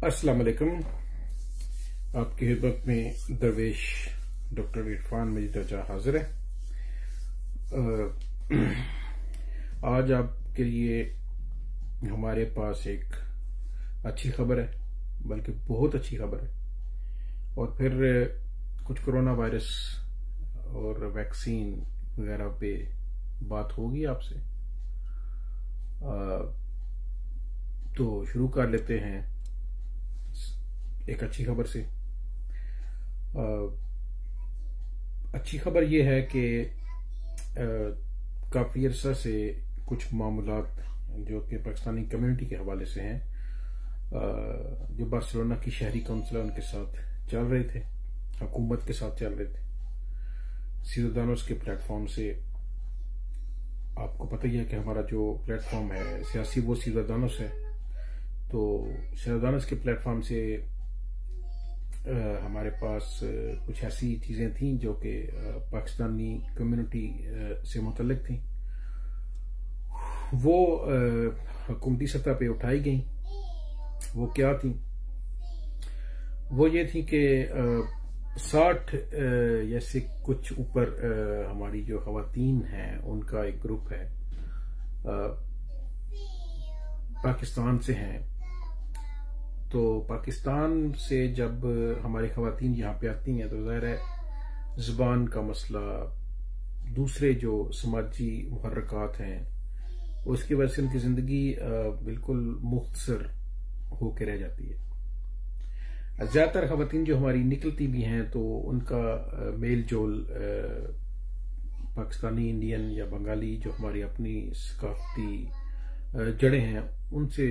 अस्सलाम वालेकुम। आपकी खिदमत में दरवेश डॉक्टर इरफान मजीद रजा हाजिर है। आज आपके लिए हमारे पास एक अच्छी खबर है, बल्कि बहुत अच्छी खबर है। और फिर कुछ कोरोना वायरस और वैक्सीन वगैरह पे बात होगी आपसे। तो शुरू कर लेते हैं एक अच्छी खबर से। अच्छी खबर यह है कि काफी अरसा से कुछ मामलात जो कि पाकिस्तानी कम्युनिटी के हवाले से हैं, जो बार्सिलोना की शहरी काउंसिल उनके साथ चल रहे थे, हुकूमत के साथ चल रहे थे, सियादानोस के प्लेटफॉर्म से। आपको पता ही है कि हमारा जो प्लेटफॉर्म है सियासी वो सियादानोस है। तो सियादानोस के प्लेटफॉर्म से हमारे पास कुछ ऐसी चीजें थीं जो कि पाकिस्तानी कम्युनिटी से मुतल्लिक थी। वो हुकूमती सतह पे उठाई गई। वो क्या थी? वो ये थी कि 60 या से कुछ ऊपर हमारी जो खवातीन हैं उनका एक ग्रुप है, पाकिस्तान से हैं। तो पाकिस्तान से जब हमारी खवातीन यहाँ पे आती हैं तो ज़ाहिर है ज़ुबान का मसला, दूसरे जो समाजी मुहर्रकात हैं, उसकी वजह से उनकी ज़िंदगी बिल्कुल मुख्तसर होकर रह जाती है। ज़्यादातर खवातीन जो हमारी निकलती भी हैं तो उनका मेल जोल पाकिस्तानी, इंडियन या बंगाली जो हमारी अपनी सकाफती जड़ें हैं उनसे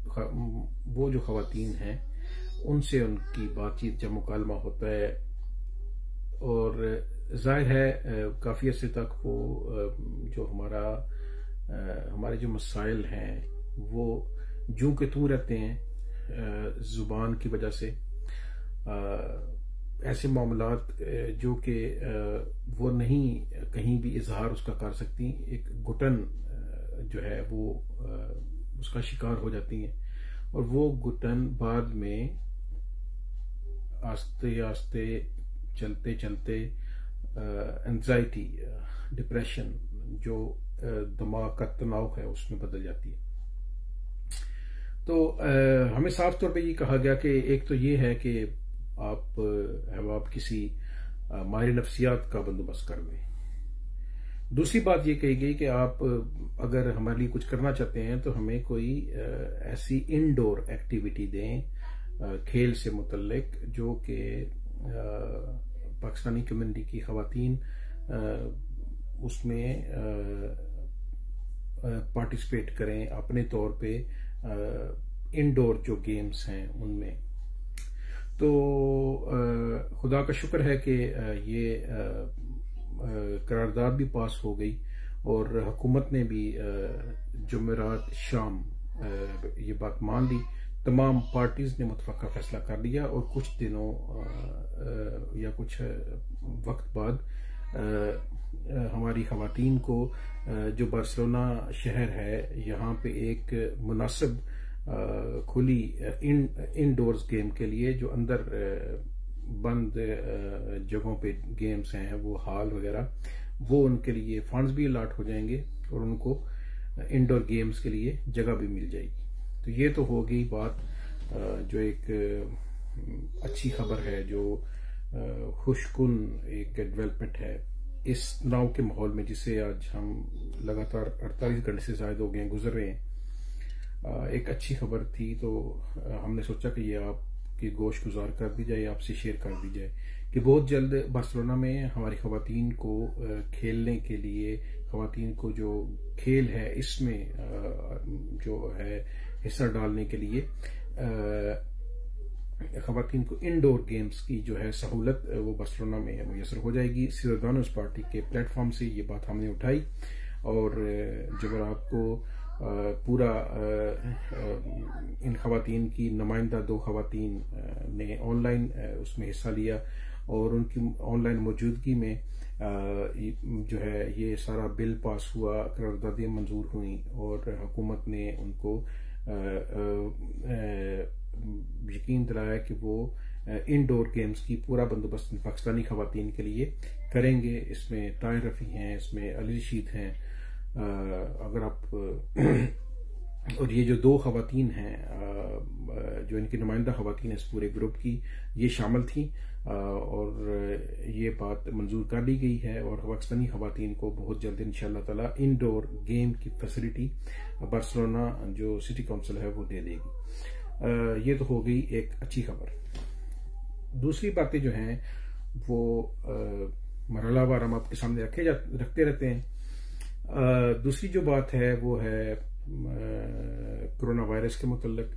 वो जो खवातीन हैं उनसे उनकी बातचीत जब मुकालमा होता है। और जाहिर है काफ़ी अर्से तक वो जो हमारे जो मसाइल हैं वो जूं के तूं रहते हैं जुबान की वजह से। ऐसे मामलात जो कि वो नहीं कहीं भी इजहार उसका कर सकती, एक घुटन जो है वो उसका शिकार हो जाती हैं। और वो घुटन बाद में आस्ते आस्ते चलते चलते एंजाइटी, डिप्रेशन, जो दिमाग का तनाव है उसमें बदल जाती है। तो हमें साफ तौर पे ये कहा गया कि एक तो ये है कि आप किसी माहिर नफ्सियात का बंदोबस्त कर लें। दूसरी बात ये कही गई कि आप अगर हमारे लिए कुछ करना चाहते हैं तो हमें कोई ऐसी इनडोर एक्टिविटी दें खेल से मुतल्लिक, जो कि पाकिस्तानी कम्युनिटी की खवातीन उसमें पार्टिसिपेट करें अपने तौर पे, इनडोर जो गेम्स हैं उनमें। तो खुदा का शुक्र है कि ये करारदाद भी पास हो गई और हुकूमत ने भी जुमेरात शाम ये बात मान ली। तमाम पार्टीज ने मुतफक्का फैसला कर लिया और कुछ दिनों या कुछ वक्त बाद हमारी खवातीन को जो बार्सिलोना शहर है यहाँ पे एक मुनासिब खुली इनडोर्स गेम के लिए, जो अंदर बंद जगहों पे गेम्स हैं, वो हॉल वगैरह, वो उनके लिए फंड्स भी अलाट हो जाएंगे और उनको इंडोर गेम्स के लिए जगह भी मिल जाएगी। तो ये तो हो गई बात जो एक अच्छी खबर है, जो खुशकुन एक डेवलपमेंट है इस तनाव के माहौल में जिसे आज हम लगातार 48 घंटे से ज्यादा हो गए गुजर रहे हैं। एक अच्छी खबर थी, तो हमने सोचा कि ये आपकी गोश गुजार कर दी जाए, आपसे शेयर कर दी जाए कि बहुत जल्द बार्सिलोना में हमारी खवातीन को खेलने के लिए, खवातीन को जो खेल है इसमें जो है हिस्सा डालने के लिए खवातीन को इंडोर गेम्स की जो है सहूलत वो बार्सिलोना में मुयसर हो जाएगी। सियादानोस पार्टी के प्लेटफॉर्म से ये बात हमने उठाई और जुमेरात को पूरा इन खवातीन की नुमाइंदा 2 खवातीन ने ऑनलाइन उसमें हिस्सा लिया और उनकी ऑनलाइन मौजूदगी में जो है ये सारा बिल पास हुआ, करारदादें मंजूर हुई और हुकूमत ने उनको यकीन दिलाया कि वो इंडोर गेम्स की पूरा बंदोबस्त पाकिस्तानी खवातीन के लिए करेंगे। इसमें ताहिर रफ़ी हैं, इसमें अली रशीद हैं, अगर आप और ये जो 2 खवातीन हैं जो इनकी नुमाइंदा खवातीन है इस पूरे ग्रुप की, ये शामिल थी और ये बात मंजूर कर ली गई है और पाकिस्तानी खवातीन को बहुत जल्द इंशाअल्लाह ताला इंडोर गेम की फैसिलिटी बार्सिलोना जो सिटी काउंसिल है वो दे देगी। ये तो हो गई एक अच्छी खबर। दूसरी बातें जो हैं वो मरहलावार हम आपके सामने रखते रहते हैं। दूसरी जो बात है वो है कोरोना वायरस के मुतल्लिक।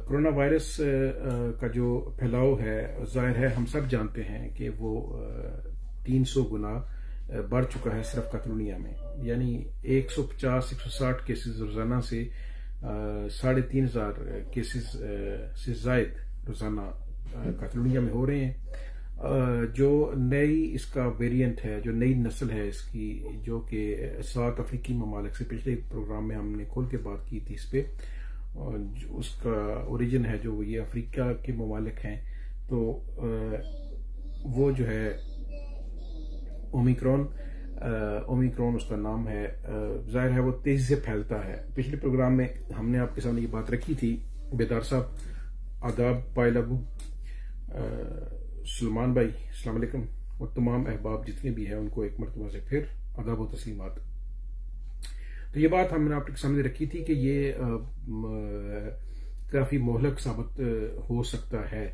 कोरोना वायरस का जो फैलाव है जाहिर है हम सब जानते हैं कि वो 300 गुना बढ़ चुका है सिर्फ कतलुनिया में, यानी 150-160 केसेस रोजाना से 3,500 केसेस से जायद रोजाना कतलुनिया में हो रहे हैं। जो नई इसका वेरिएंट है, जो नई नस्ल है इसकी, जो कि 7 अफ्रीकी ममालिक से पिछले प्रोग्राम में हमने खोल के बात की थी इस पे, और उसका ओरिजिन है जो ये अफ्रीका के ममालिक हैं, तो वो जो है ओमिक्रॉन उसका नाम है। जाहिर है वो तेजी से फैलता है। पिछले प्रोग्राम में हमने आपके सामने ये बात रखी थी। बेदार साहब, आदाब पायलागू, सलमान भाई अस्सलाम वालेकुम, और तमाम अहबाब जितने भी हैं उनको एक मरतबा से फिर आदाब व तस्लीमात। तो ये बात हमने आपके सामने रखी थी कि ये काफी मोहलक साबित हो सकता है।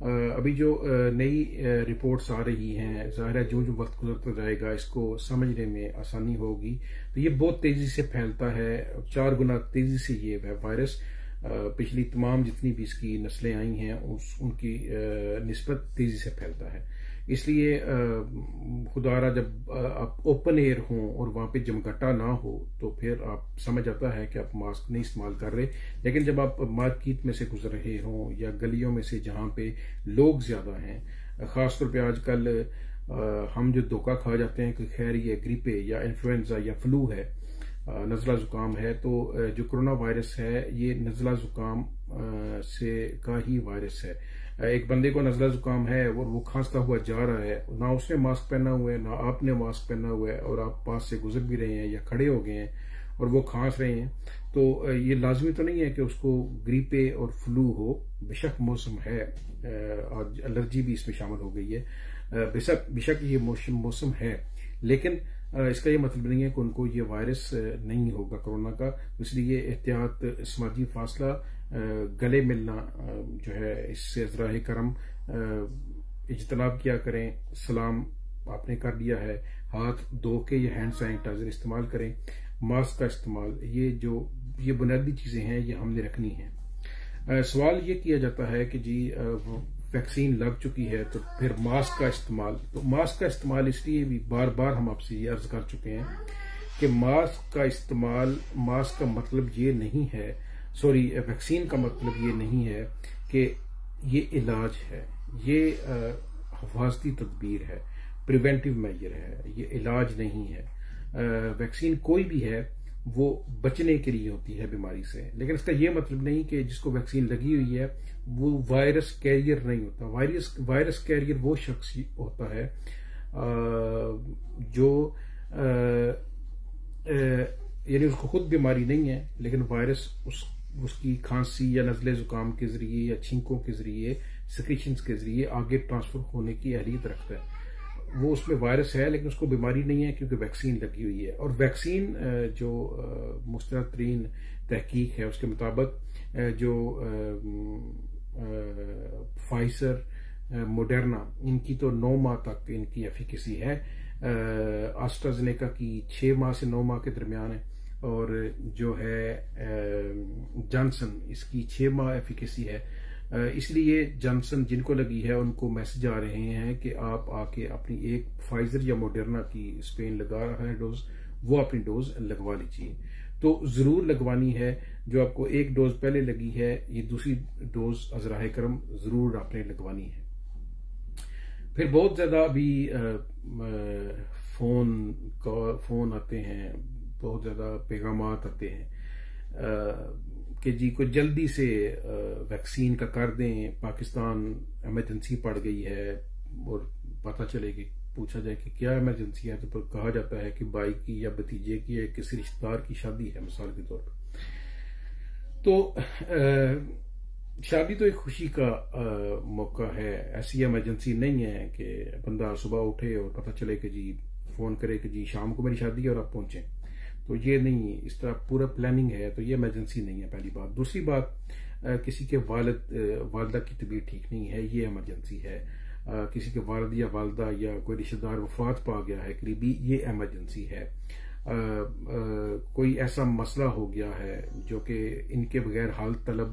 अभी जो नई रिपोर्ट्स आ रही हैं, जाहिर है जो वक्त गुजरता जाएगा इसको समझने में आसानी होगी। तो ये बहुत तेजी से फैलता है, 4 गुना तेजी से ये वायरस पिछली तमाम जितनी भी इसकी नस्लें आई हैं उनकी निस्बत तेजी से फैलता है। इसलिए खुदारा जब आप ओपन एयर हों और वहां पे जमघटा ना हो तो फिर आप समझ आता है कि आप मास्क नहीं इस्तेमाल कर रहे। लेकिन जब आप मार्केट में से गुजर रहे हों या गलियों में से जहां पे लोग ज्यादा हैं, खासतौर पे आजकल हम जो धोखा खा जाते हैं कि खैर ये ग्रिप या इन्फ्लुएंजा या फ्लू है, नजला जुकाम है, तो जो कोरोना वायरस है ये नजला जुकाम से का ही वायरस है। एक बंदे को नजला जुकाम है और वो खांसता हुआ जा रहा है, ना उसने मास्क पहना हुआ है ना आपने मास्क पहना हुआ है, और आप पास से गुजर भी रहे हैं या खड़े हो गए हैं और वो खांस रहे हैं, तो ये लाजमी तो नहीं है कि उसको ग्रीपे और फ्लू हो। बेशक मौसम है, आज एलर्जी भी इसमें शामिल हो गई है, बेशक ये मौसम है, लेकिन इसका ये मतलब नहीं है कि उनको ये वायरस नहीं होगा कोरोना का। इसलिए एहतियात, समाजी फासला, गले मिलना जो है, इससे अज़राए करम इज्तनाब किया करें। सलाम आपने कर दिया है, हाथ धो के ये हैंड सैनिटाइजर इस्तेमाल करें, मास्क का इस्तेमाल, ये बुनियादी चीजें हैं, ये हमने रखनी है। सवाल ये किया जाता है कि जी वैक्सीन लग चुकी है तो फिर मास्क का इस्तेमाल, तो मास्क का इस्तेमाल इसलिए भी बार बार हम आपसे ये अर्ज कर चुके हैं कि मास्क का इस्तेमाल, मास्क का मतलब ये नहीं है, सॉरी वैक्सीन का मतलब ये नहीं है कि ये इलाज है, ये हिफाजती तदबीर है, प्रिवेंटिव मेजर है, ये इलाज नहीं है। वैक्सीन कोई भी है वो बचने के लिए होती है बीमारी से, लेकिन इसका ये मतलब नहीं कि जिसको वैक्सीन लगी हुई है वो वायरस कैरियर नहीं होता। वायरस कैरियर वो शख्स होता है जो यानी उसको खुद बीमारी नहीं है, लेकिन वायरस उसकी खांसी या नजले जुकाम के जरिए या छींकों के जरिए, सिक्रीशंस के जरिए आगे ट्रांसफर होने की अहलियत रखता है। वो उसमें वायरस है लेकिन उसको बीमारी नहीं है क्योंकि वैक्सीन लगी हुई है। और वैक्सीन जो मुस्तरद तरीन तहकीक है उसके मुताबिक जो फाइजर, मोडर्ना, इनकी तो 9 माह तक इनकी एफिकेसी है, एस्ट्राजेनेका की 6 माह से 9 माह के दरमियान है, और जो है जॉनसन इसकी 6 माह एफिकेसी है। इसलिए जॉनसन जिनको लगी है उनको मैसेज आ रहे हैं कि आप आके अपनी एक फाइजर या मोडर्ना की स्पेन लगा रहा है डोज, वो अपनी डोज लगवा लीजिए। तो जरूर लगवानी है, जो आपको एक डोज पहले लगी है ये दूसरी डोज अज़राए करम जरूर आपने लगवानी है। फिर बहुत ज्यादा अभी फोन आते हैं, बहुत ज्यादा पैगामात आते हैं कि जी को जल्दी से वैक्सीन का कर दें, पाकिस्तान इमरजेंसी पड़ गई है, और पता चले कि पूछा जाए कि क्या इमरजेंसी है, तो फिर कहा जाता है कि भाई की या भतीजे की या किसी रिश्तेदार की शादी है मिसाल के तौर पर। तो शादी तो एक खुशी का मौका है, ऐसी इमरजेंसी नहीं है कि बंदा सुबह उठे और पता चले कि जी फोन करे कि जी शाम को मेरी शादी है और आप पहुंचे। तो ये नहीं, इस तरह पूरा प्लानिंग है, तो ये इमरजेंसी नहीं है पहली बात। दूसरी बात, किसी के वालिदा की तबीयत ठीक नहीं है, ये इमरजेंसी है। किसी के वालिद या वालदा या कोई रिश्तेदार वफात पा गया है करीबी, ये इमरजेंसी है। कोई ऐसा मसला हो गया है जो कि इनके बगैर हाल तलब,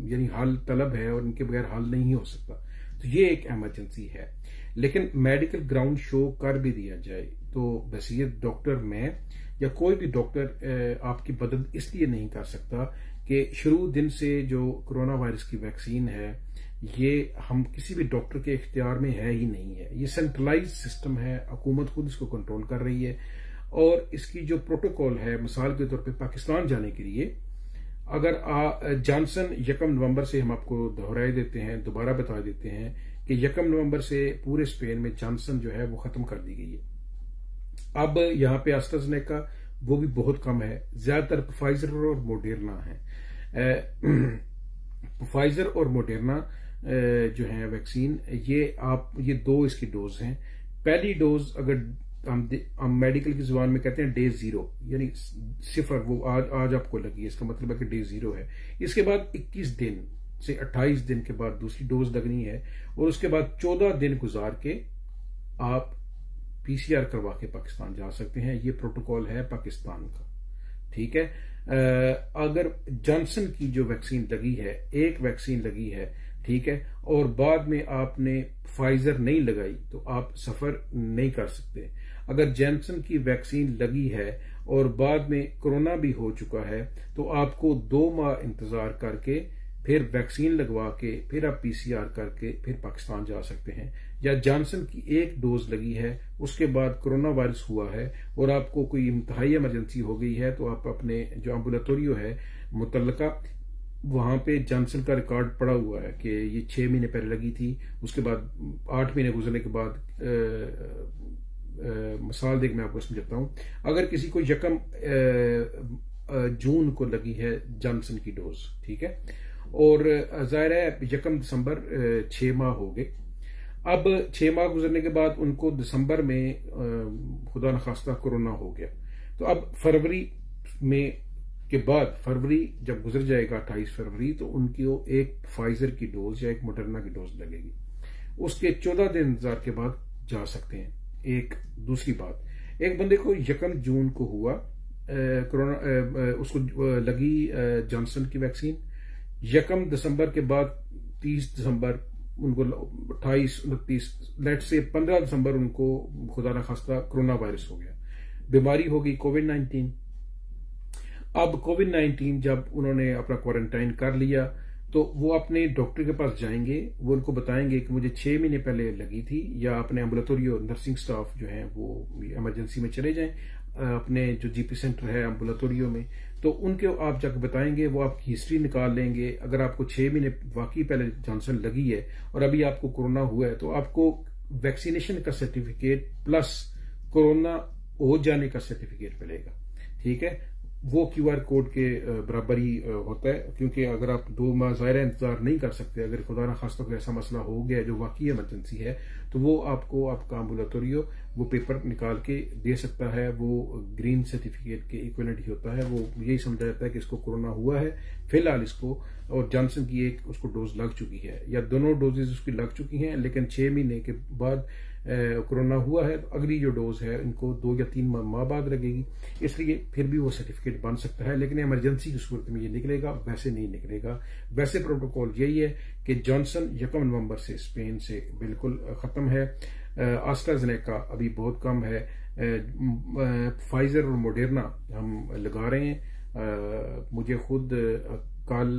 यानी हाल तलब है और इनके बगैर हाल नहीं हो सकता, तो ये एक इमरजेंसी है। लेकिन मेडिकल ग्राउंड शो कर भी दिया जाए तो बसीयत डॉक्टर में या कोई भी डॉक्टर आपकी मदद इसलिए नहीं कर सकता कि शुरू दिन से जो कोरोना वायरस की वैक्सीन है ये हम किसी भी डॉक्टर के इख्तियार में है ही नहीं है। ये सेंट्रलाइज सिस्टम है, हुकूमत खुद इसको कंट्रोल कर रही है। और इसकी जो प्रोटोकॉल है, मिसाल के तौर पे पाकिस्तान जाने के लिए अगर जॉनसन 1 नवंबर से, हम आपको दोहराए देते हैं, दोबारा बता देते हैं कि 1 नवंबर से पूरे स्पेन में जॉनसन जो है वो खत्म कर दी गई है। अब यहाँ पे एस्ट्राजेनेका वो भी बहुत कम है, ज्यादातर फाइजर और मोडेर्ना है। फाइजर और मोडेर्ना जो है वैक्सीन, ये 2 इसकी डोज हैं। पहली डोज अगर हम मेडिकल की जुबान में कहते हैं डे 0, यानी 0, वो आज आपको लगी है, इसका मतलब है कि डे 0 है। इसके बाद 21 दिन से 28 दिन के बाद दूसरी डोज लगनी है, और उसके बाद 14 दिन गुजार के आप PCR करवा के पाकिस्तान जा सकते हैं। ये प्रोटोकॉल है पाकिस्तान का, ठीक है। अगर जॉनसन की जो वैक्सीन लगी है, एक वैक्सीन लगी है, ठीक है, और बाद में आपने फाइजर नहीं लगाई तो आप सफर नहीं कर सकते। अगर जॉनसन की वैक्सीन लगी है और बाद में कोरोना भी हो चुका है तो आपको 2 माह इंतजार करके फिर वैक्सीन लगवा के फिर आप PCR करके फिर पाकिस्तान जा सकते हैं। या जॉनसन की एक डोज लगी है, उसके बाद कोरोना वायरस हुआ है और आपको कोई इंतहाई इमरजेंसी हो गई है, तो आप अपने जो एम्बुलेटोरियो है मुतल्लका, वहां पे जॉनसन का रिकॉर्ड पड़ा हुआ है कि ये 6 महीने पहले लगी थी, उसके बाद 8 महीने गुजरने के बाद मिसाल देख मैं आपको समझाता हूं। अगर किसी को 1 जून को लगी है जॉनसन की डोज, ठीक है, और जाहिर है 1 दिसंबर 6 माह हो गए। अब 6 माह गुजरने के बाद उनको दिसंबर में खुदा न खास्ता कोरोना हो गया, तो अब फरवरी में के बाद, फरवरी जब गुजर जाएगा 28 फरवरी, तो उनकी एक फाइजर की डोज या एक मोडर्ना की डोज लगेगी। उसके 14 दिन इंतजार के बाद जा सकते हैं। एक दूसरी बात, एक बंदे को 1 जून को हुआ कोरोना, उसको लगी जॉनसन की वैक्सीन। 1 दिसंबर के बाद 30 दिसंबर उनको 28, 29, लेट से 15 दिसंबर उनको खुदा न खास्ता कोरोना वायरस हो गया, बीमारी हो गई कोविड-19। अब कोविड-19 जब उन्होंने अपना क्वारंटाइन कर लिया तो वो अपने डॉक्टर के पास जाएंगे, वो उनको बताएंगे कि मुझे 6 महीने पहले लगी थी, या अपने एम्बुलेटोरियो नर्सिंग स्टाफ जो है वो इमरजेंसी में चले जाएं अपने जो GP सेंटर है एम्बुलेटोरियो में, तो उनके आप जाकर बताएंगे, वो आपकी हिस्ट्री निकाल लेंगे। अगर आपको 6 महीने वाकई पहले जॉनसन लगी है और अभी आपको कोरोना हुआ है, तो आपको वैक्सीनेशन का सर्टिफिकेट प्लस कोरोना हो जाने का सर्टिफिकेट मिलेगा, ठीक है। वो QR कोड के बराबर ही होता है, क्योंकि अगर आप 2 माह ज़ाहिर इंतजार नहीं कर सकते, अगर खुदा न खास्ता कोई ऐसा मसला हो गया जो वाकई इमरजेंसी है, तो वो आपको आपका एम्बुलेटोरियो वो पेपर निकाल के दे सकता है। वो ग्रीन सर्टिफिकेट के इक्विवेलेंट ही होता है। वो यही समझा जाता है कि इसको कोरोना हुआ है फिलहाल इसको, और जॉनसन की एक उसको डोज लग चुकी है या दोनों डोजेज उसकी लग चुकी हैं, लेकिन 6 महीने के बाद कोरोना हुआ है, तो अगली जो डोज है इनको 2 या 3 माह बाद लगेगी, इसलिए फिर भी वो सर्टिफिकेट बन सकता है। लेकिन इमरजेंसी की सूरत में ये निकलेगा, वैसे नहीं निकलेगा। वैसे प्रोटोकॉल यही है कि जॉनसन 1 नवंबर से स्पेन से बिल्कुल खत्म है। एस्ट्राजेनेका अभी बहुत कम है। फाइजर और मोडेर्ना हम लगा रहे हैं। मुझे खुद कल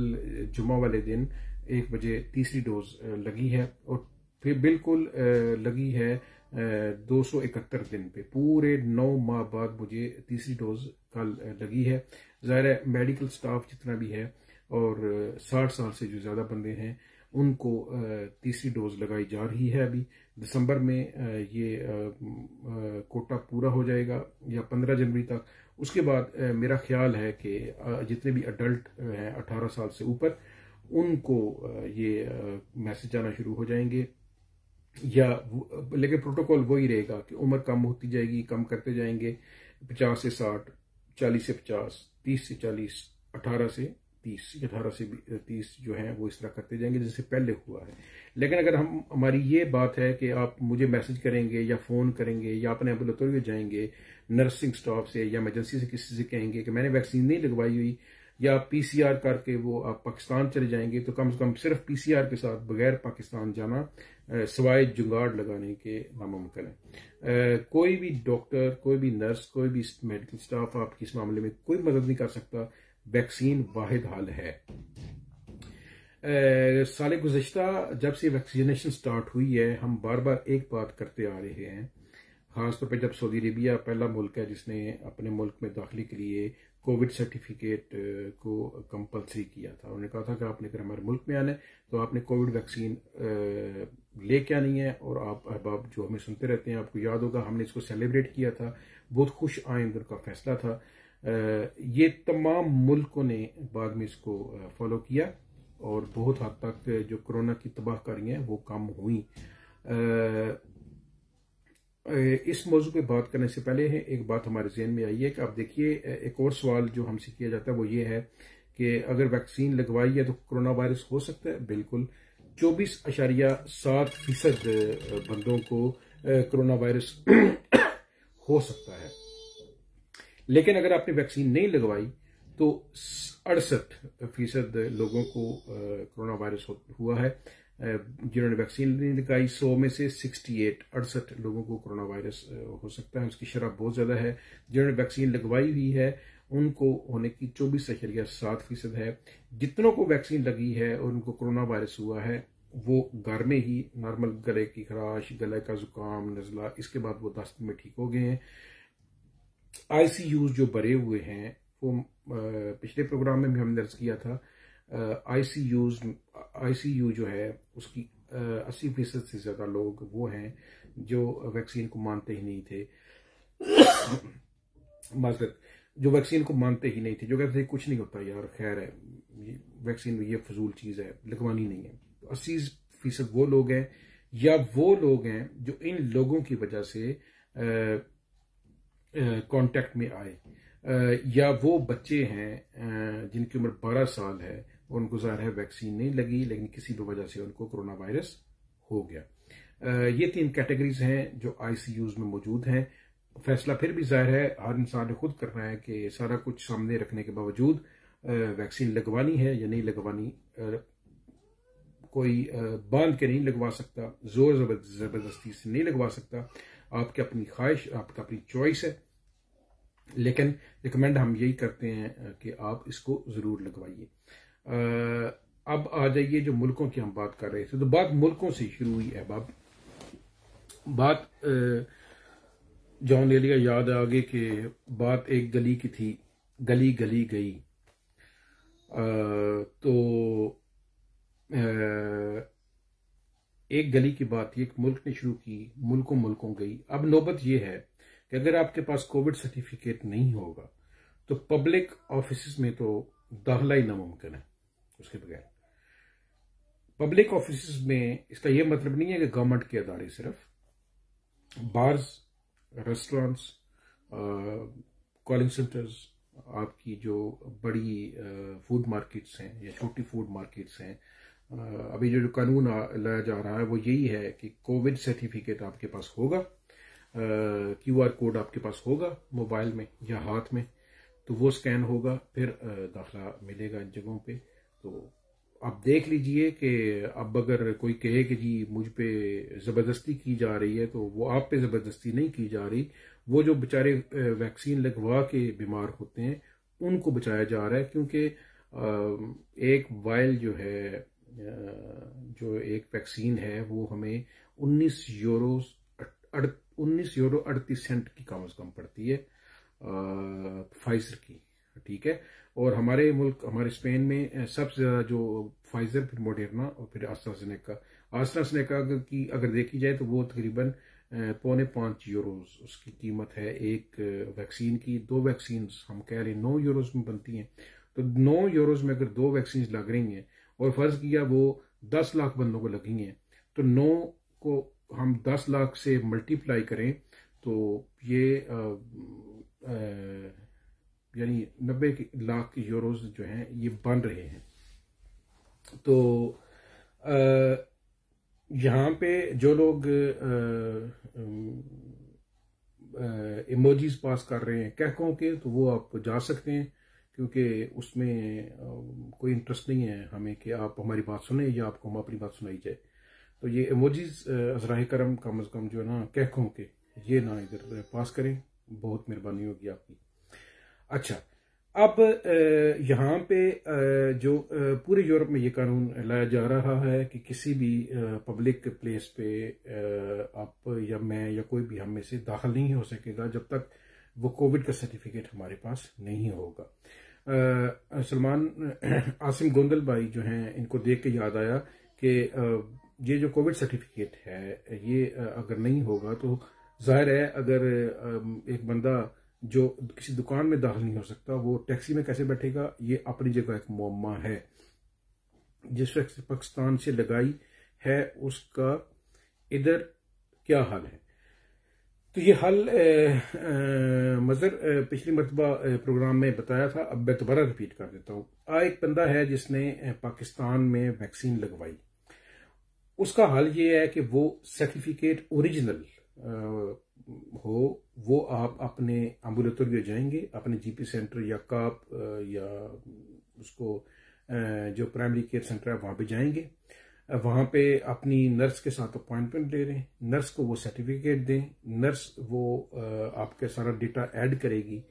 जुमा वाले दिन 1 बजे तीसरी डोज लगी है, और फिर बिल्कुल लगी है 271 दिन पे, पूरे 9 माह बाद मुझे तीसरी डोज कल लगी है। ज़ाहिर है मेडिकल स्टाफ जितना भी है और 60 साल से जो ज़्यादा बंदे हैं उनको तीसरी डोज लगाई जा रही है। अभी दिसंबर में ये कोटा पूरा हो जाएगा या 15 जनवरी तक। उसके बाद मेरा ख्याल है कि जितने भी अडल्ट हैं 18 साल से ऊपर उनको ये मैसेज आना शुरू हो जाएंगे, या लेकिन प्रोटोकॉल वही रहेगा कि उम्र कम होती जाएगी, कम करते जाएंगे, 50 से 60, 40 से 50, 30 से 40, 18 से 30, 18 से 30 जो है वो इस तरह करते जाएंगे जैसे पहले हुआ है। लेकिन अगर हमारी ये बात है कि आप मुझे मैसेज करेंगे या फोन करेंगे या अपने एम्बुलेटोरी जाएंगे नर्सिंग स्टाफ से या इमरजेंसी से किसी से कहेंगे कि मैंने वैक्सीन नहीं लगवाई हुई, या पीसीआर करके वो आप पाकिस्तान चले जाएंगे, तो कम से कम सिर्फ पीसीआर के साथ बगैर पाकिस्तान जाना सवाए जुगाड़ लगाने के नामुमकिन है। कोई भी डॉक्टर, कोई भी नर्स, कोई भी मेडिकल स्टाफ आपकी इस मामले में कोई मदद नहीं कर सकता। वैक्सीन वाहिद हल है। साल गुज़श्ता जब से वैक्सीनेशन स्टार्ट हुई है हम बार बार एक बात करते आ रहे हैं, खासतौर पर जब सऊदी अरेबिया पहला मुल्क है जिसने अपने मुल्क में दाखिले के लिए कोविड सर्टिफिकेट को कंपलसरी किया था। उन्होंने कहा था कि आपने अगर हमारे मुल्क में आना है तो आपने कोविड वैक्सीन लेके आनी है। और आप अहबाब जो हमें सुनते रहते हैं, आपको याद होगा हमने इसको सेलिब्रेट किया था, बहुत खुश आइंद उनका फैसला था। ये तमाम मुल्कों ने बाद में इसको फॉलो किया और बहुत हद तक जो कोरोना की तबाहकारियां हैं वो कम हुई। इस मौजू पे बात करने से पहले है एक बात हमारे जहन में आई है कि आप देखिए, एक और सवाल जो हमसे किया जाता है वो ये है कि अगर वैक्सीन लगवाई है तो कोरोना वायरस हो सकता है। बिल्कुल, 24.7% बंदों को कोरोना वायरस हो सकता है। लेकिन अगर आपने वैक्सीन नहीं लगवाई तो 68% लोगों को कोरोना वायरस हुआ है। जिन्होंने वैक्सीन नहीं लगाई 100 में से 68 लोगों को कोरोना वायरस हो सकता है। उसकी शरह बहुत ज्यादा है। जिन्होंने वैक्सीन लगवाई हुई है उनको होने की 24.7% है। जितनों को वैक्सीन लगी है और उनको कोरोना वायरस हुआ है वो घर में ही नॉर्मल गले की खराश, गले का जुकाम, नजला, इसके बाद वो 10 दिन में ठीक हो गए हैं। आईसीयू जो भरे हुए हैं वो पिछले प्रोग्राम में भी हमने दर्ज किया था। आईसीयू जो है उसकी 80% से ज्यादा लोग वो हैं जो वैक्सीन को मानते ही नहीं थे। माजरत, जो वैक्सीन को मानते ही नहीं थे, जो कहते थे कुछ नहीं होता यार, खैर है, वैक्सीन ये फजूल चीज है, लगवानी नहीं है। 80% वो लोग हैं या वो लोग हैं जो इन लोगों की वजह से कांटेक्ट में आए, या वो बच्चे हैं जिनकी उम्र 12 साल है, उनको ज़ाहिर है वैक्सीन नहीं लगी लेकिन किसी भी वजह से उनको कोरोना वायरस हो गया। ये 3 कैटेगरीज हैं जो आईसीयूज में मौजूद हैं। फैसला फिर भी ज़ाहिर है हर इंसान ने खुद करना है कि सारा कुछ सामने रखने के बावजूद वैक्सीन लगवानी है या नहीं लगवानी। कोई बांध के नहीं लगवा सकता, जोर जबरदस्ती से नहीं लगवा सकता। आपकी अपनी ख्वाहिश, आपकी अपनी चॉइस है, लेकिन रिकमेंड हम यही करते हैं कि आप इसको जरूर लगवाइए। अब आ जाइए जो मुल्कों की हम बात कर रहे थे, तो बात मुल्कों से शुरू हुई है। बात जॉन ले लिया, याद आगे कि बात एक गली की थी, गली गली गई। तो एक गली की बात थी, एक मुल्क ने शुरू की, मुल्कों मुल्कों गई। अब नौबत यह है कि अगर आपके पास कोविड सर्टिफिकेट नहीं होगा तो पब्लिक ऑफिस में तो दाखिला ही नामुमकिन है उसके बगैर। पब्लिक ऑफिस में इसका यह मतलब नहीं है कि गवर्नमेंट के अदारे, सिर्फ बार्स, रेस्टोरेंट्स, कॉलिंग सेंटर्स, आपकी जो बड़ी फूड मार्केट्स हैं या छोटी फूड मार्केट्स हैं, अभी जो कानून लाया जा रहा है वो यही है कि कोविड सर्टिफिकेट आपके पास होगा, क्यूआर कोड आपके पास होगा मोबाइल में या हाथ में, तो वो स्कैन होगा, फिर दाखिला मिलेगा इन जगहों पे। तो आप देख लीजिए कि अब अगर कोई कहे कि जी मुझ पे ज़बरदस्ती की जा रही है, तो वो आप पे ज़बरदस्ती नहीं की जा रही। वो जो बेचारे वैक्सीन लगवा के बीमार होते हैं उनको बचाया जा रहा है, क्योंकि एक वायल जो है, जो एक वैक्सीन है वो हमें 19 यूरो 38 सेंट की कम से कम पड़ती है। फाइजर की ठीक है। और हमारे मुल्क, हमारे स्पेन में सबसे ज़्यादा जो फाइजर, फिर मोडेर्ना और फिर एस्ट्राजेनेका की अगर देखी जाए तो वो तकरीबन €4.5 उसकी कीमत है एक वैक्सीन की। 2 वैक्सीन हम कह रहे हैं €9 में बनती हैं, तो €9 में अगर 2 वैक्सीन लग रही हैं और फर्ज किया वो 10 लाख बंदों को लगी हैं, तो 9 को हम 10 लाख से मल्टीप्लाई करें तो ये यानी 90 लाख यूरोज जो हैं ये बन रहे हैं। तो यहाँ पे जो लोग इमोजीज पास कर रहे हैं कहकों के, तो वो आप जा सकते हैं, क्योंकि उसमें कोई इंटरेस्ट नहीं है हमें कि आप हमारी बात सुने या आपको हम अपनी बात सुनाई जाए। तो ये इमोजीज अज़राए करम कम अज़ कम जो है ना कहकों के, ये ना इधर पास करें, बहुत मेहरबानी होगी आपकी। अच्छा, अब यहाँ पे जो पूरे यूरोप में ये कानून लाया जा रहा है कि किसी भी पब्लिक प्लेस पे आप या मैं या कोई भी हम में से दाखिल नहीं हो सकेगा जब तक वो कोविड का सर्टिफिकेट हमारे पास नहीं होगा। सलमान आसिम गोंदल भाई जो हैं, इनको देख के याद आया कि ये जो कोविड सर्टिफिकेट है ये अगर नहीं होगा तो जाहिर है अगर एक बंदा जो किसी दुकान में दाखिल नहीं हो सकता वो टैक्सी में कैसे बैठेगा, ये अपनी जगह एक मुअम्मा है। जिस वक्त पाकिस्तान से लगाई है उसका इधर क्या हाल है, तो ये हल मज़र पिछली मरतबा प्रोग्राम में बताया था, अब मैं दोबारा रिपीट कर देता हूँ। एक बंदा है जिसने पाकिस्तान में वैक्सीन लगवाई, उसका हल ये है कि वो सर्टिफिकेट ओरिजिनल हो, वो आप अपने एम्बुलेटरी जाएंगे, अपने जीपी सेंटर या काप या उसको जो प्राइमरी केयर सेंटर है वहाँ पे जाएंगे, वहाँ पे अपनी नर्स के साथ अपॉइंटमेंट ले रहे हैं, नर्स को वो सर्टिफिकेट दें, नर्स वो आपके सारा डेटा ऐड करेगी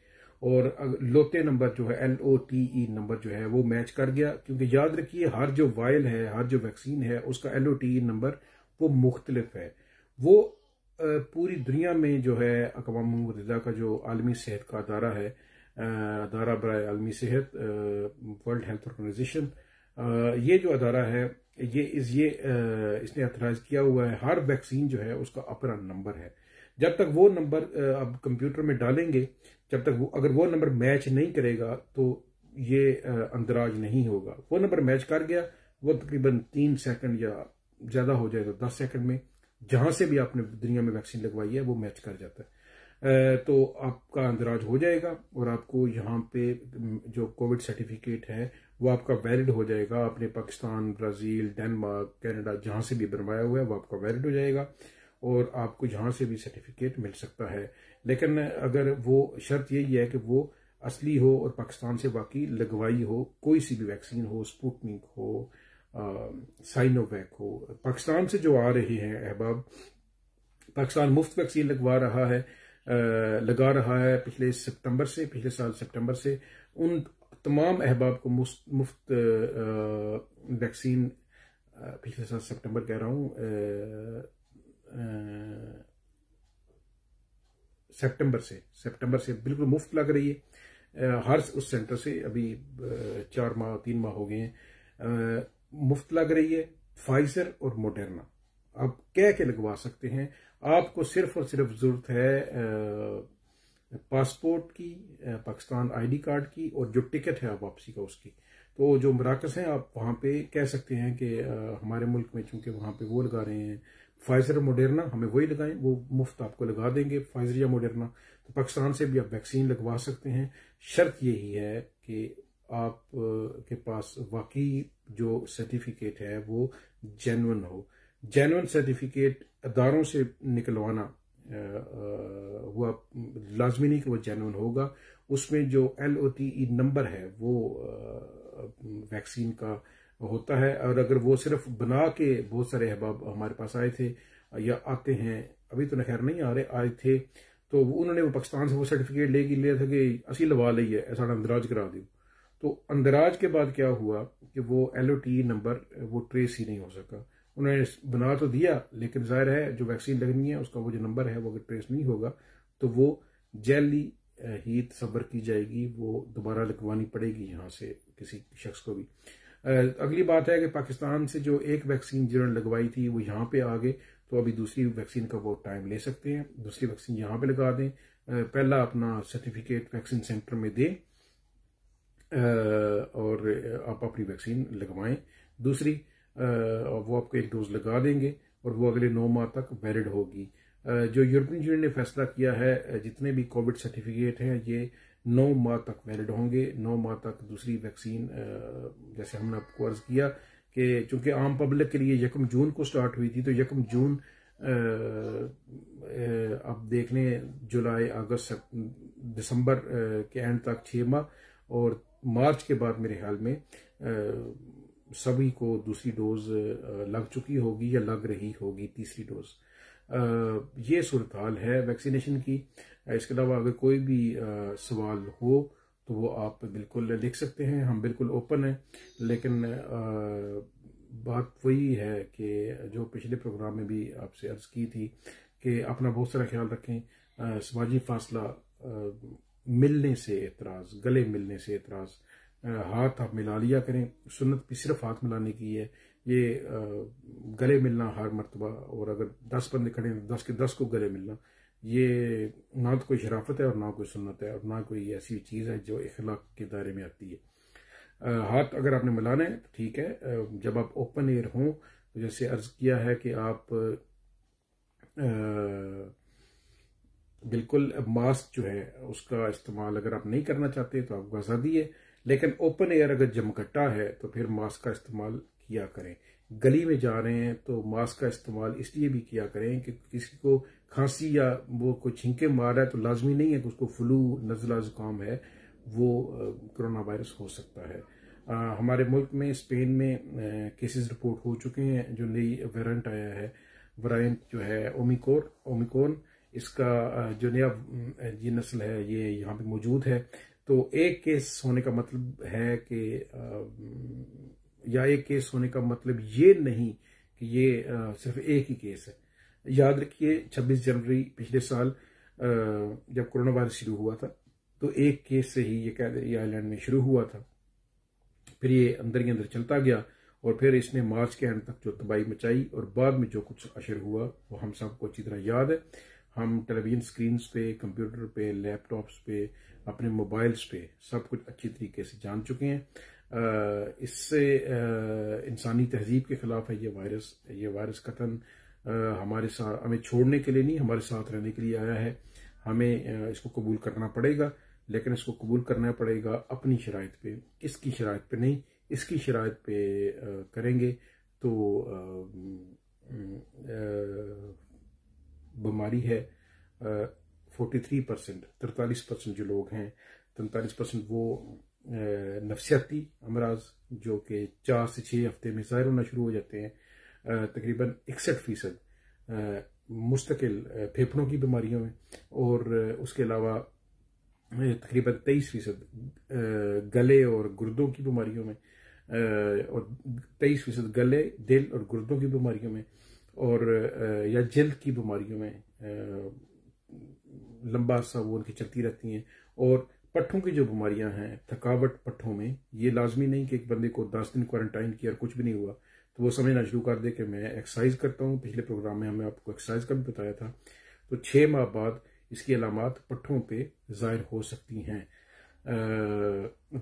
और लोटे नंबर जो है LOTE नंबर जो है वो मैच कर गया, क्योंकि याद रखिए हर जो वायल है, हर जो वैक्सीन है उसका LOTE नंबर वो मुख्तलिफ है। वो पूरी दुनिया में जो है अक़वाम मुत्तहिदा का जो आलमी सेहत का अदारा है, अदारा बराए आलमी सेहत, वर्ल्ड हेल्थ ऑर्गेनाइजेशन, ये जो अदारा है इसने एतराज़ किया हुआ है हर वैक्सीन जो है उसका अपना नंबर है। जब तक वो नंबर अब कंप्यूटर में डालेंगे, जब तक वो अगर वो नंबर मैच नहीं करेगा तो ये अंदराज नहीं होगा। वो नंबर मैच कर गया, वो तकरीबन 3 सेकंड या ज़्यादा हो जाए तो 10 सेकंड में जहां से भी आपने दुनिया में वैक्सीन लगवाई है वो मैच कर जाता है, तो आपका अंदराज हो जाएगा और आपको यहाँ पे जो कोविड सर्टिफिकेट है वो आपका वैलिड हो जाएगा। आपने पाकिस्तान, ब्राज़ील, डेनमार्क, कनाडा जहां से भी बनवाया हुआ है वो आपका वैलिड हो जाएगा और आपको जहां से भी सर्टिफिकेट मिल सकता है। लेकिन अगर वो शर्त यही है कि वो असली हो और पाकिस्तान से वाकई लगवाई हो, कोई सी भी वैक्सीन हो, स्पुतनिक हो, साइनोवैक हो। पाकिस्तान से जो आ रही हैं अहबाब, पाकिस्तान मुफ्त वैक्सीन लगा रहा है पिछले साल सितंबर से उन तमाम अहबाब को मुफ्त वैक्सीन, पिछले साल सितंबर कह रहा हूँ, सितंबर से बिल्कुल मुफ्त लग रही है। हर उस सेंटर से अभी 3 माह हो गए हैं, मुफ्त लग रही है। फाइजर और मोडेर्ना आप कह के लगवा सकते हैं। आपको सिर्फ और सिर्फ जरूरत है पासपोर्ट की, पाकिस्तान ID कार्ड की और जो टिकट है वापसी का उसकी। तो जो मराकज़ हैं आप वहाँ पे कह सकते हैं कि हमारे मुल्क में चूंकि वहाँ पे वो लगा रहे हैं फाइजर और मोडेर्ना, हमें वही लगाएं, वो मुफ्त आपको लगा देंगे फाइजर या मोडेर्ना। तो पाकिस्तान से भी आप वैक्सीन लगवा सकते हैं। शर्त यही है कि आप के पास वाकई जो सर्टिफिकेट है वो जेन्युइन हो। जेन्युइन सर्टिफिकेट अदारों से निकलवाना वो आप लाजमी नहीं कि वो जेन्युइन होगा, उसमें जो LOTE नंबर है वो वैक्सीन का होता है। और अगर वो सिर्फ बना के, बहुत सारे अहबाब हमारे पास आए थे या आते हैं, अभी तो खैर नहीं आ रहे, आए थे, तो उन्होंने वो पाकिस्तान से वो सर्टिफिकेट लिया था कि असी लवा ली है, साढ़ा अंदराज करा दो। तो अंदराज के बाद क्या हुआ कि वो LOTE नंबर वो ट्रेस ही नहीं हो सका। उन्होंने बना तो दिया, लेकिन जाहिर है जो वैक्सीन लगनी है उसका वो जो नंबर है वो अगर ट्रेस नहीं होगा तो वो जैली ही तसव्वुर की जाएगी, वो दोबारा लगवानी पड़ेगी यहाँ से किसी शख्स को भी। अगली बात है कि पाकिस्तान से जो एक वैक्सीन जिन्होंने लगवाई थी वो यहाँ पे आ गए, तो अभी दूसरी वैक्सीन का वो टाइम ले सकते हैं, दूसरी वैक्सीन यहाँ पे लगा दें। पहला अपना सर्टिफिकेट वैक्सीन सेंटर में दें और आप अपनी वैक्सीन लगवाएं। दूसरी वो आपको एक डोज लगा देंगे और वो अगले 9 माह तक वैलिड होगी। जो यूरोपियन यूनियन ने फैसला किया है, जितने भी कोविड सर्टिफिकेट हैं ये 9 माह तक वैलिड होंगे। 9 माह तक दूसरी वैक्सीन, जैसे हमने आपको अर्ज किया कि चूंकि आम पब्लिक के लिए 1 जून को स्टार्ट हुई थी, तो 1 जून अब देख लें जुलाई, अगस्त, दिसंबर के एंड तक 6 माह, और मार्च के बाद मेरे ख्याल में सभी को दूसरी डोज लग चुकी होगी या लग रही होगी तीसरी डोज। ये सूरत हाल है वैक्सीनेशन की। इसके अलावा अगर कोई भी सवाल हो तो वो आप बिल्कुल लिख सकते हैं, हम बिल्कुल ओपन हैं। लेकिन बात वही है कि जो पिछले प्रोग्राम में भी आपसे अर्ज की थी कि अपना बहुत सारा ख्याल रखें, समाजी फासला, मिलने से एतराज, गले मिलने से एतराज, हाथ आप मिला लिया करें। सुन्नत भी सिर्फ हाथ मिलाने की है, ये गले मिलना हर मर्तबा, और अगर 10 बंदे खड़े हैं 10 के 10 को गले मिलना, ये ना तो कोई शराफत है और ना कोई सुन्नत है और ना कोई ऐसी चीज़ है जो इखलाक के दायरे में आती है। हाथ अगर आपने मिलाना है तो ठीक है। जब आप ओपन एयर हों तो जैसे अर्ज किया है कि आप बिल्कुल मास्क जो है उसका इस्तेमाल अगर आप नहीं करना चाहते तो आपको आज़ादी है, लेकिन ओपन एयर अगर जमघटा है तो फिर मास्क का इस्तेमाल किया करें। गली में जा रहे हैं तो मास्क का इस्तेमाल इसलिए भी किया करें कि किसी को खांसी या वो कोई छींके मार रहा है तो लाजमी नहीं है कि उसको फ्लू, नज़ला, जुकाम है, वो कोरोना वायरस हो सकता है। हमारे मुल्क में स्पेन में केसेस रिपोर्ट हो चुके हैं। जो नई वेरिएंट आया है, वेरिएंट जो है ओमिक्रॉन, इसका जो नया ये नस्ल है ये यहाँ पे मौजूद है। तो एक केस होने का मतलब है कि या एक केस होने का मतलब ये नहीं कि ये सिर्फ एक ही केस है। याद रखिए 26 जनवरी पिछले साल जब कोरोना वायरस शुरू हुआ था तो एक केस से ही ये कैदरी आइलैंड में शुरू हुआ था, फिर ये अंदर ही अंदर चलता गया और फिर इसने मार्च के एंड तक जो तबाही मचाई और बाद में जो कुछ असर हुआ वो हम सबको अच्छी तरह याद है। हम टेलीविजन स्क्रीन पे, कंप्यूटर पे, लैपटॉप्स पे, अपने मोबाइल्स पे सब कुछ अच्छी तरीके से जान चुके हैं। इससे इंसानी तहजीब के खिलाफ है ये वायरस कतन हमारे साथ, हमें छोड़ने के लिए नहीं, हमारे साथ रहने के लिए आया है। हमें इसको कबूल करना पड़ेगा, लेकिन इसको कबूल करना पड़ेगा अपनी शराइत पे, इसकी शराइत पे नहीं। इसकी शराइत पे करेंगे तो बीमारी है 43%, 43% जो लोग हैं, 43% वो नफसियाती अमराज जो कि 4 से 6 हफ्ते में ज़ाहिर होना शुरू हो जाते हैं। तकरीबन 61% मुस्तकिल फेफड़ों की बीमारियों में, और उसके अलावा तकरीबन 23% गले और गुर्दों की बीमारियों में, और 23% गले, दिल और गुर्दों की बीमारियों में, और या जल्द की बीमारियों में लंबा सा वो उनकी चलती रहती हैं। और पट्ठों की जो बीमारियां हैं, थकावट पट्ठों में, ये लाजमी नहीं कि एक बंदे को 10 दिन क्वारंटाइन किया और कुछ भी नहीं हुआ तो वो समझना शुरू कर दे कि मैं एक्सरसाइज करता हूँ। पिछले प्रोग्राम में हमने आपको एक्सरसाइज का भी बताया था। तो 6 माह बाद इसकी अलामात पट्ठों पे ज़ाहिर हो सकती हैं।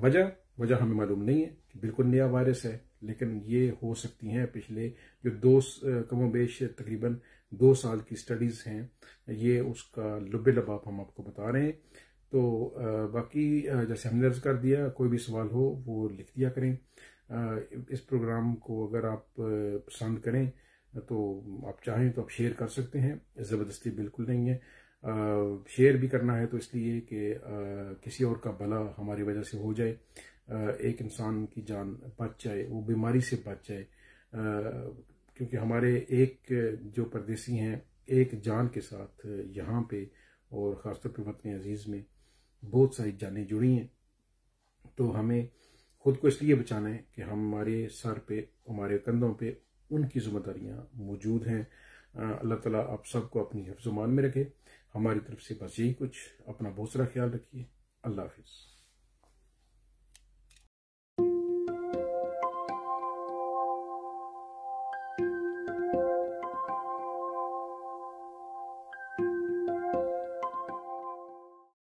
वजह हमें मालूम नहीं है कि बिल्कुल नया वायरस है, लेकिन ये हो सकती हैं। पिछले जो कमोबेश तकरीबन 2 साल की स्टडीज़ हैं, ये उसका लुबे लबाब हम आपको बता रहे हैं। तो बाकी जैसे हमने अर्ज कर दिया, कोई भी सवाल हो वो लिख दिया करें। इस प्रोग्राम को अगर आप पसंद करें तो आप चाहें तो आप शेयर कर सकते हैं, ज़बरदस्ती बिल्कुल नहीं है। शेयर भी करना है तो इसलिए कि किसी और का भला हमारी वजह से हो जाए, एक इंसान की जान बच जाए, वो बीमारी से बच जाए। क्योंकि हमारे एक जो परदेसी हैं, एक जान के साथ यहाँ पे और ख़ासतौर पर वतन अजीज़ में बहुत सारी जानें जुड़ी हैं। तो हमें खुद को इसलिए बचाना है कि हमारे सर पे, हमारे कंधों पे उनकी जिम्मेदारियाँ मौजूद हैं। अल्लाह ताला आप सबको अपनी हिफ्ज़-ओ-मान में रखे। हमारी तरफ से बस यही कुछ। अपना बहुत सारा ख्याल रखिए। अल्लाह हाफिज़।